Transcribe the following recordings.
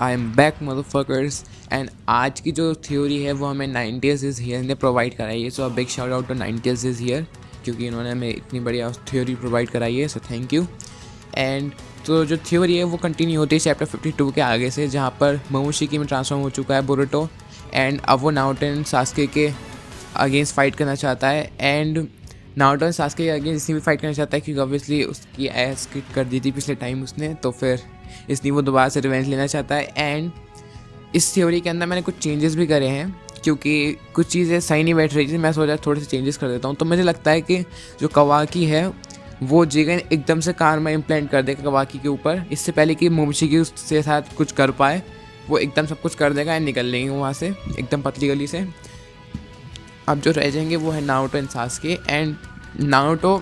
I am back motherfuckers. And आज की जो थ्योरी है वो हमें 90s इज़ हियर ने प्रोवाइड कराई है। So a big shout out to 90s is here, क्योंकि इन्होंने हमें इतनी बढ़िया थ्योरी प्रोवाइड कराई है। So thank you. एंड तो जो थ्योरी है वो कंटिन्यू होती है चैप्टर 52 के आगे से, जहाँ पर मोमोशिकी में ट्रांसफॉर्म हो चुका है बोरुतो। एंड अब वो नारुतो एंड सास्के के अगेंस्ट फाइट करना चाहता है। एंड नारुतो एंड सास्के के अगेंस्ट इसलिए भी फाइट करना चाहता है क्योंकि ऑब्वियसली उसकी एस किक कर दी थी पिछले टाइम उसने, तो फिर इसलिए वो दोबारा से रिवेंज लेना चाहता है। एंड इस थ्योरी के अंदर मैंने कुछ चेंजेस भी करे हैं क्योंकि कुछ चीज़ें सही नहीं बैठ रही थी। मैं सोचा थोड़े से चेंजेस कर देता हूँ। तो मुझे लगता है कि जो कवाकी है वो जिगन एकदम से कारमा इम्प्लांट कर देगा कवाकी के ऊपर, इससे पहले कि मोमोशिकी उसके साथ कुछ कर पाए। वो एकदम सब कुछ कर देगा एंड निकल लेंगे वहाँ से एकदम पतली गली से। अब जो रह जाएंगे वो है Naruto and Sasuke. And Naruto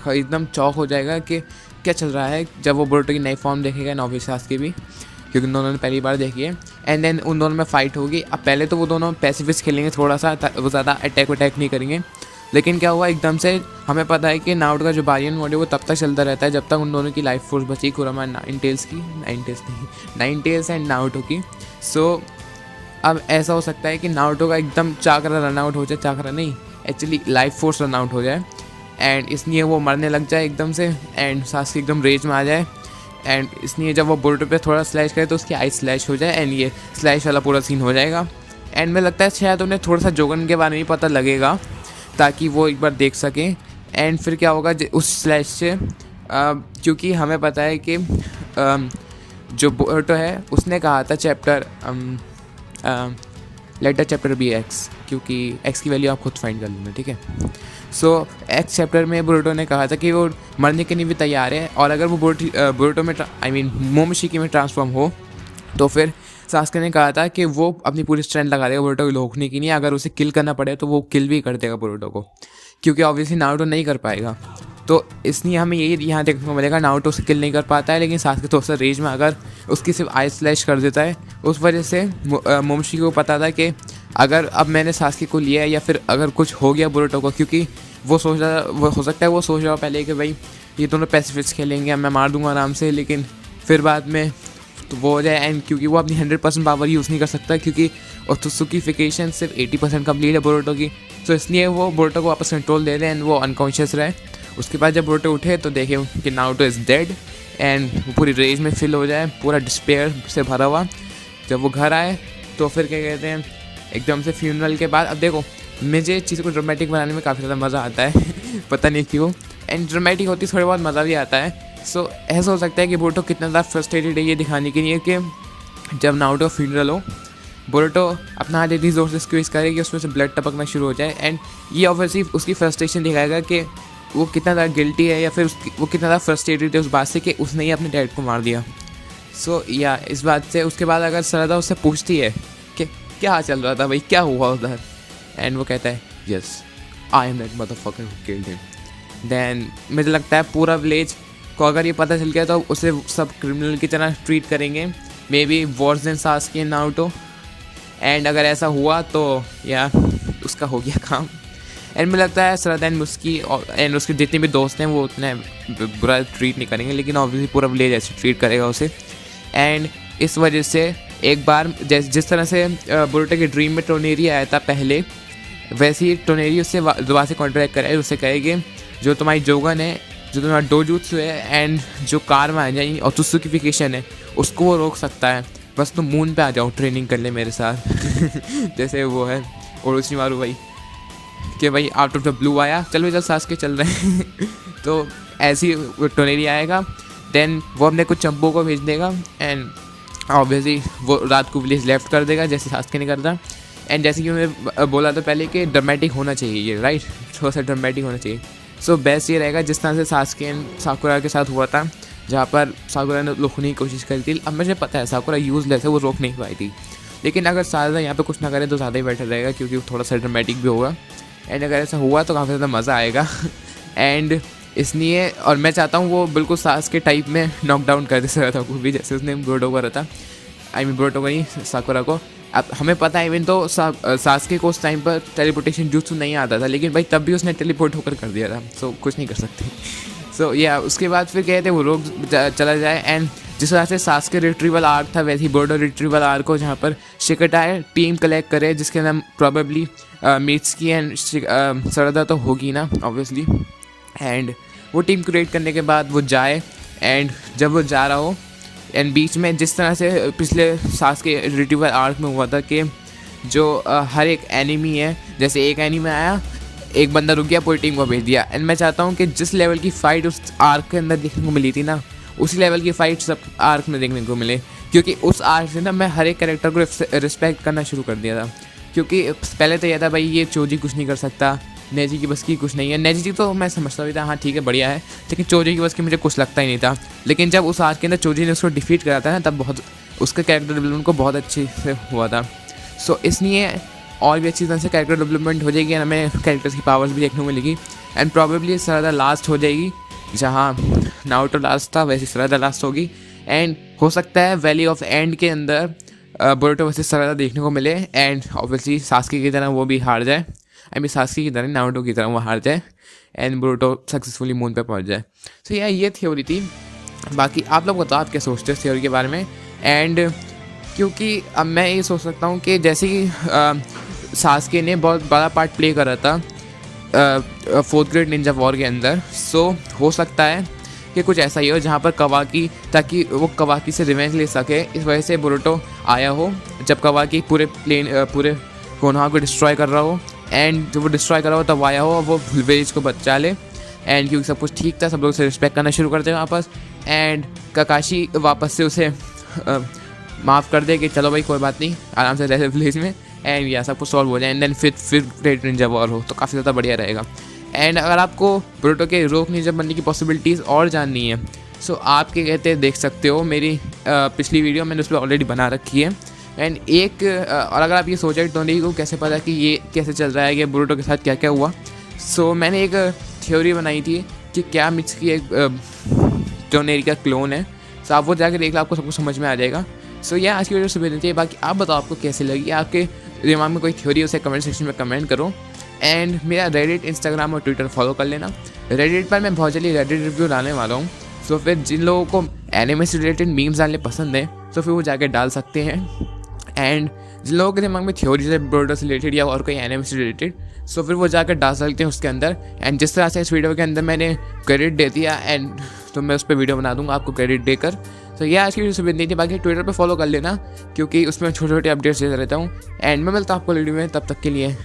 एकदम चौक हो जाएगा कि क्या चल रहा है जब वो बोरुतो की नई फॉर्म देखेगा, नॉबी सास्के भी, क्योंकि उन दोनों ने पहली बार देखी है। एंड देन उन दोनों में फ़ाइट होगी। अब पहले तो वो दोनों पैसिफिस्ट खेलेंगे थोड़ा सा, वो ज़्यादा अटैक नहीं करेंगे। लेकिन क्या हुआ एकदम से, हमें पता है कि नारुतो का जो बारियन मोड है वो तब तक चलता रहता है जब तक उन दोनों की लाइफ फोर्स बची, कुरामा नाइन टेल्स एंड नारुतो की। सो अब ऐसा हो सकता है कि नारुतो का एकदम चाकरा रन आउट हो जाए, चाकरा नहीं actually life force run out हो जाए। एंड इसलिए वो मरने लग जाए एकदम से। एंड सास्के एकदम रेज में आ जाए। एंड इसलिए जब वो बोरुतो पे थोड़ा स्लैश करे तो उसकी आई स्लैश हो जाए एंड ये स्लैश वाला पूरा सीन हो जाएगा। एंड में लगता है शायद उन्हें थोड़ा सा जोगन के बारे में पता लगेगा ताकि वो एक बार देख सकें। एंड फिर क्या होगा उस स्लैश से, क्योंकि हमें पता है कि जो बोरुतो है उसने कहा था chapter let the chapter be X, क्योंकि एक्स की वैल्यू आप खुद फाइंड कर लेना, ठीक है। सो एक्स चैप्टर में बोरुतो ने कहा था कि वो मरने के लिए भी तैयार है, और अगर वो बोरुतो में मोमोशिकी में ट्रांसफॉर्म हो तो फिर सास्के ने कहा था कि वो अपनी पूरी स्ट्रेंथ लगा देगा बोरुतो को रोकने की नहीं। अगर उसे किल करना पड़े तो वो किल भी कर देगा बोरुतो को, क्योंकि ऑब्वियसली नारुतो नहीं कर पाएगा। तो इसलिए हमें यही यहाँ देखने को मिलेगा, नारुतो उसे किल नहीं कर पाता है, लेकिन सास्के तो उससे रेज में अगर उसकी सिर्फ आई स्लैश कर देता है। उस वजह से मोमोशिकी को पता था कि अगर अब मैंने सास्के को लिया है या फिर अगर कुछ हो गया बोरुतो को, क्योंकि वो सोच रहा, वो हो सकता है वो सोच रहा पहले कि भाई ये दोनों पैसिफिस्ट खेलेंगे, मैं मार दूंगा आराम से, लेकिन फिर बाद में तो वो हो जाए। एंड क्योंकि वो अपनी 100% पावर यूज़ नहीं कर सकता, क्योंकि ओत्सुकीफिकेशन सिर्फ 80% कंप्लीट है बोरुतो की। तो इसलिए वो बोरुतो को वापस कंट्रोल दे दें एंड वो अनकॉन्शियस रहे। उसके बाद जब बोरुतो उठे तो देखे कि नारुतो इज़ डेड एंड वो पूरी रेज में फिल हो जाए, पूरा डिस्पेयर से भरा हुआ। जब वो घर आए तो फिर क्या कहते हैं, एकदम से फ्यूनरल के बाद, अब देखो मुझे चीज़ को ड्रामेटिक बनाने में काफ़ी ज़्यादा मज़ा आता है पता नहीं क्यों। एंड ड्रामेटिक होती थोड़ी बहुत मज़ा भी आता है। सो ऐसा हो सकता है कि बोरुतो कितना ज़्यादा फ्रस्ट्रेटेड है ये दिखाने के लिए कि जब नारुतो का फ्यूनरल हो, बोरुतो अपना हाथ इतनी ज़ोर से स्क्वीज़ करे कि उसमें से ब्लड टपकना शुरू हो जाए। एंड ये ऑब्वियसली उसकी फ्रस्ट्रेशन दिखाएगा कि वो कितना ज़्यादा गिल्टी है, या फिर वो कितना ज़्यादा फ्रस्ट्रेटेड है उस बात से कि उसने ही अपने डैड को मार दिया। सो या इस बात से उसके बाद अगर सरदा उससे पूछती है कि क्या चल रहा था भाई, क्या हुआ उधर, एंड वो कहता है yes I am that motherfucker who killed him, then मुझे लगता है पूरा विलेज को अगर ये पता चल गया तो उसे सब क्रिमिनल की तरह ट्रीट करेंगे, may be worse than Sasuke and Naruto. And अगर ऐसा हुआ तो या उसका हो गया काम। एंड मुझे लगता है सरदा एंड मुस्की एंड उसके जितने भी दोस्त हैं वो उतने बुरा ट्रीट नहीं करेंगे, लेकिन ऑब्वियसली पूरा विलेज ऐसे ट्रीट करेगा उसे। एंड इस वजह से एक बार जिस तरह से बोरुतो के ड्रीम में टोनेरी आया था पहले, वैसे ही टोनेरी उससे दोबारा से कॉन्ट्रैक्ट करे, उससे कहेगी जो तुम्हारी जोगन है, जो तुम्हारा डोजुत्सु है एंड जो कारमा है यानी ओत्सुकीफिकेशन है, उसको वो रोक सकता है। बस तुम मून पे आ जाओ ट्रेनिंग कर ले मेरे साथ जैसे वो है ओरोचिमारू भाई कि भाई आउट ऑफ द ब्लू आया, चल भाई चल सास्के चल रहे हैं तो ऐसी टोनेरी आएगा। देन वो अपने कुछ चंपू को भेज देगा एंड ऑब्वियसली वो रात को विलेज लेफ्ट कर देगा जैसे सास्के ने करता। एंड जैसे कि मैंने बोला था पहले कि ड्रामेटिक होना चाहिए ये, राइट, थोड़ा सा ड्रामेटिक होना चाहिए। सो बेस्ट ये रहेगा जिस तरह से सास्के एंड साकुरा के साथ हुआ था, जहाँ पर साकुरा ने रोकने की कोशिश करी थी। अब मुझे पता है साकुरा यूज़लेस है, वो रोक नहीं पाई थी, लेकिन अगर सारा यहाँ पे कुछ ना करे तो ज़्यादा ही बेटर रहेगा, क्योंकि थोड़ा सा ड्रामेटिक भी होगा। एंड अगर ऐसा हुआ तो काफ़ी ज़्यादा मज़ा आएगा एंड इसलिए, और मैं चाहता हूँ वो बिल्कुल सास्के टाइप में नॉकडाउन कर दे सरदा को भी, जैसे उसने बोरुतो को करा था। बोरुतो को नहीं, साकुरा को। अब हमें पता है इवन तो सास्के को उस टाइम पर टेलीपोर्टेशन jutsu नहीं आता था, लेकिन भाई तब भी उसने टेलीपोर्ट होकर कर दिया था। सो कुछ नहीं कर सकते। सो या उसके बाद फिर कहते वो रोक चला जाए एंड जिस तरह से सास्के रिट्रीवल आर्क था वैसे ही बोरुटो रिट्रीवल आर्क हो, जहाँ पर शिकाटाए टीम कलेक्ट करे जिसके नाम प्रॉबेबली मित्सुकी एंड सरदा तो होगी ना ऑब्वियसली। एंड वो टीम क्रिएट करने के बाद वो जाए, एंड जब वो जा रहा हो एंड बीच में जिस तरह से पिछले सास्के रिट्रीवल आर्क में हुआ था कि जो हर एक एनिमी है, जैसे एक एनिमी आया, एक बंदा रुक गया, पूरी टीम को भेज दिया। एंड मैं चाहता हूँ कि जिस लेवल की फ़ाइट उस आर्क के अंदर देखने को मिली थी ना, उसी लेवल की फ़ाइट सब आर्क में देखने को मिले, क्योंकि उस आर्क से ना मैं हर एक कैरेक्टर को रिस्पेक्ट करना शुरू कर दिया था। क्योंकि पहले तो यह था भाई ये चोजी कुछ नहीं कर सकता, नेजी की बस की कुछ नहीं है। नेजी तो मैं समझता भी था हाँ ठीक है बढ़िया है, लेकिन चोजी की बस की मुझे कुछ लगता ही नहीं था। लेकिन जब उस आर्क के अंदर चोजी ने उसको डिफीट करा था ना, तब बहुत उसका कैरेक्टर डेवलपमेंट को बहुत अच्छे से हुआ था। सो इसलिए और भी अच्छी तरह से कैरेक्टर डेवलपमेंट हो जाएगी, हमें कैरेक्टर्स की पावर्स भी देखने को मिलेगी। एंड प्रॉबेबली सरदा लास्ट हो जाएगी, जहाँ नारुतो लास्ट था वैसे सरदा लास्ट होगी। एंड हो सकता है वैली ऑफ एंड के अंदर बोरुटो वर्सेस सरदा देखने को मिले, एंड ऑब्वियसली सास्के की तरह वो भी हार जाए, आई मीन सास्के की तरह नारुतो की तरह वो हार जाए, एंड बोरुटो सक्सेसफुली मून पे पहुंच जाए। सो ये थ्योरी थी। बाकी आप लोग बताओ आप क्या सोचते हो थ्योरी के बारे में। एंड क्योंकि अब मैं ये सोच सकता हूँ कि जैसे कि सास्के ने बहुत बड़ा पार्ट प्ले करा था 4th ग्रेड निंजा वॉर के अंदर, सो हो सकता है कि कुछ ऐसा ही हो जहाँ पर कवाकी, ताकि वो कवाकी से रिवेंज ले सके, इस वजह से बोरुटो आया हो जब कवाकी पूरे कोनोहा को डिस्ट्रॉय कर रहा हो। एंड जब वो डिस्ट्रॉय कर रहा हो तब आया हो, वो विलेज को बचा ले। एंड क्योंकि सब कुछ ठीक था, सब लोग उसे रिस्पेक्ट करना शुरू करते हैं वापस। एंड काकाशी वापस से उसे माफ़ कर दे कि चलो भाई कोई बात नहीं, आराम से रहे विलेज में, एंड या सब कुछ सॉल्व हो जाए। एंड देन फिर ग्रेट निंजा वॉर हो तो काफ़ी ज़्यादा बढ़िया रहेगा। एंड अगर आपको बोरुटो के रोक निंजा बनने की पॉसिबिलिटीज़ और जाननी है, सो आप क्या कहते हैं देख सकते हो मेरी पिछली वीडियो मैंने उस पर ऑलरेडी बना रखी है। एंड और अगर आप ये सोच रहे टोनी को कैसे पता कि ये कैसे चल रहा है कि बोरुटो के साथ क्या क्या हुआ, सो मैंने एक थ्योरी बनाई थी कि क्या मित्सुकी एक टोनेरी का क्लोन है। सो आप वो जाकर देख लो, आपको सब कुछ समझ में आ जाएगा। सो ये आज की वीडियो सुबह देती है। बाकी आप बताओ आपको कैसी लगी, आपके दिमाग में कोई थ्योरी उसे कमेंट सेक्शन में कमेंट करो। एंड मेरा रेडिट, इंस्टाग्राम और ट्विटर फॉलो कर लेना। रेडिट पर मैं बहुत जल्दी रेडिट रिव्यू डालने वाला हूँ, सो फिर जिन लोगों को एनिमे से रिलेटेड मीम्स डालने पसंद है तो फिर वो जाके डाल सकते हैं। एंड जिन लोगों के दिमाग में थ्योरी से बोरुटो से रिलेटेड या और कोई एनिमे से रिलेटेड, सो फिर वो जाकर डाल सकते हैं उसके अंदर। एंड जिस तरह से इस वीडियो के अंदर मैंने क्रेडिट दे दिया, एंड तो मैं उस पर वीडियो बना दूंगा आपको क्रेडिट देकर। तो ये आज की वीडियो सुबह नहीं थी। बाकी ट्विटर पे फॉलो कर लेना, क्योंकि उसमें छोटे छोटे अपडेट्स देता रहता हूँ। एंड मैं मिलता हूँ आपको वीडियो में, तब तक के लिए